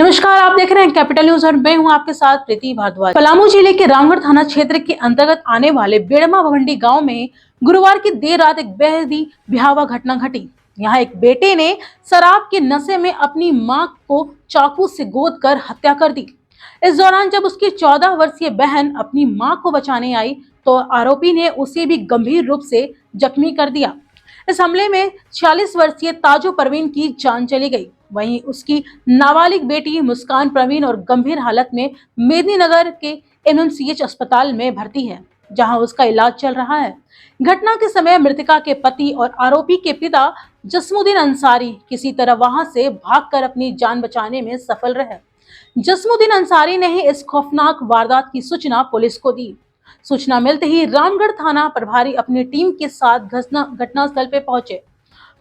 नमस्कार, आप देख रहे हैं कैपिटल न्यूज और मैं हूं आपके साथ प्रीति भारद्वाज। पलामू जिले के रामगढ़ थाना क्षेत्र के अंतर्गत आने वाले बेड़मा भवंडी गांव में गुरुवार की देर रात एक बेहद ही भयावह घटना घटी। यहां एक बेटे ने शराब के नशे में अपनी मां को चाकू से गोद कर हत्या कर दी। इस दौरान जब उसकी 14 वर्षीय बहन अपनी मां को बचाने आई तो आरोपी ने उसे भी गंभीर रूप से जख्मी कर दिया। इस हमले में 46 वर्षीय ताजो परवीन की जान चली गई। वहीं उसकी नाबालिग बेटी मुस्कान प्रवीण और गंभीर हालत में मेदिनीनगर के एमएमसीएच अस्पताल में भर्ती है, जहां उसका इलाज चल रहा है। घटना के समय मृतका के पति और आरोपी के पिता जस्मुद्दीन अंसारी किसी तरह वहां से भागकर अपनी जान बचाने में सफल रहे। जस्मुद्दीन अंसारी ने ही इस खौफनाक वारदात की सूचना पुलिस को दी। सूचना मिलते ही रामगढ़ थाना प्रभारी अपनी टीम के साथ घटनास्थल पे पहुंचे।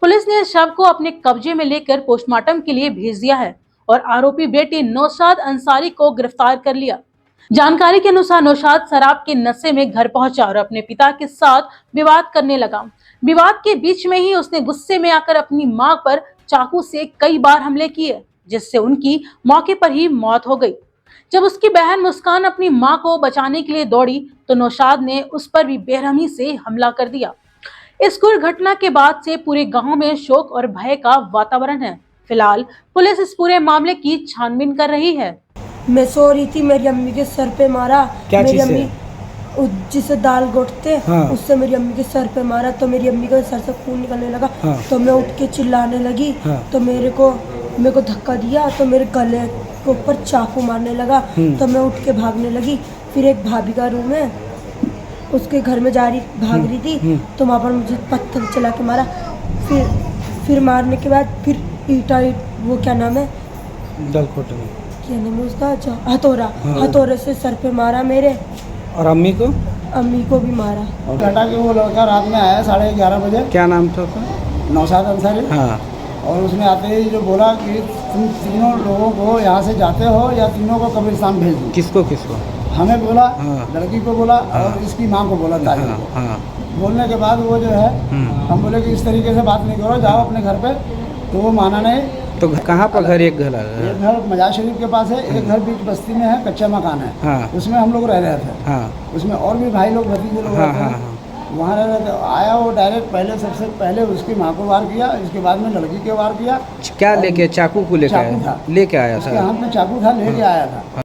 पुलिस ने शव को अपने कब्जे में लेकर पोस्टमार्टम के लिए भेज दिया है और आरोपी बेटे नौशाद अंसारी को गिरफ्तार कर लिया। जानकारी के अनुसार नौशाद शराब के नशे में घर पहुंचा और अपने पिता के साथ विवाद करने लगा। विवाद के बीच में ही उसने गुस्से में आकर अपनी मां पर चाकू से कई बार हमले किए, जिससे उनकी मौके पर ही मौत हो गई। जब उसकी बहन मुस्कान अपनी मां को बचाने के लिए दौड़ी तो नौशाद ने उस पर भी बेरहमी से हमला कर दिया। इस क्रूर घटना के बाद से पूरे गांव में शोक और भय का वातावरण है। फिलहाल पुलिस इस पूरे मामले की छानबीन कर रही है। मैं सो रही थी, मेरी अम्मी के सर पे मारा। क्या मेरी चीज़ अम्मी जिसे दाल गोटते उससे मेरी अम्मी के सर पे मारा तो मेरी अम्मी के सर से खून निकलने लगा। तो मैं उठ के चिल्लाने लगी तो मेरे को धक्का दिया तो मेरे गले के ऊपर चाकू मारने लगा। तो मैं उठ के भागने लगी। फिर एक भाभी का रूम है, उसके घर में भाग रही थी तो वहाँ पर मुझे पत्थर चला के मारा। फिर मारने के बाद फिर वो क्या नाम है, क्या नाम है उसका, हथौरा से सर पे मारा मेरे। और अम्मी को भी मारा। घटा कि वो लड़का रात में आया 11:30 बजे। क्या नाम था उसका? नौशाद अंसारी। हाँ। और उसने आते ही जो बोला कि तुम तीनों लोगों को यहाँ से जाते हो या तीनों को कब्रिस्तान भेज दो। किसको? हमें बोला, हाँ। लड़की को बोला और इसकी माँ को बोला ताजी को। हाँ। बोलने के बाद वो जो है हम बोले कि इस तरीके से बात नहीं करो, जाओ अपने घर पे। तो वो माना नहीं। तो कहाँ पर घर? एक घर है, एक घर मजार शरीफ के पास है, एक घर बीच बस्ती में है, कच्चा मकान है। हाँ। उसमें हम लोग रह रहे थे। हाँ। उसमें और भी भाई लोग, भतीजे लोग रहते हैं। वहाँ रह रहे थे। आया वो डायरेक्ट सबसे पहले उसकी माँ को वार किया, इसके बाद में लड़की के वार किया। क्या लेके? चाकू को लेके आया था? हाथ में चाकू था, लेके आया था।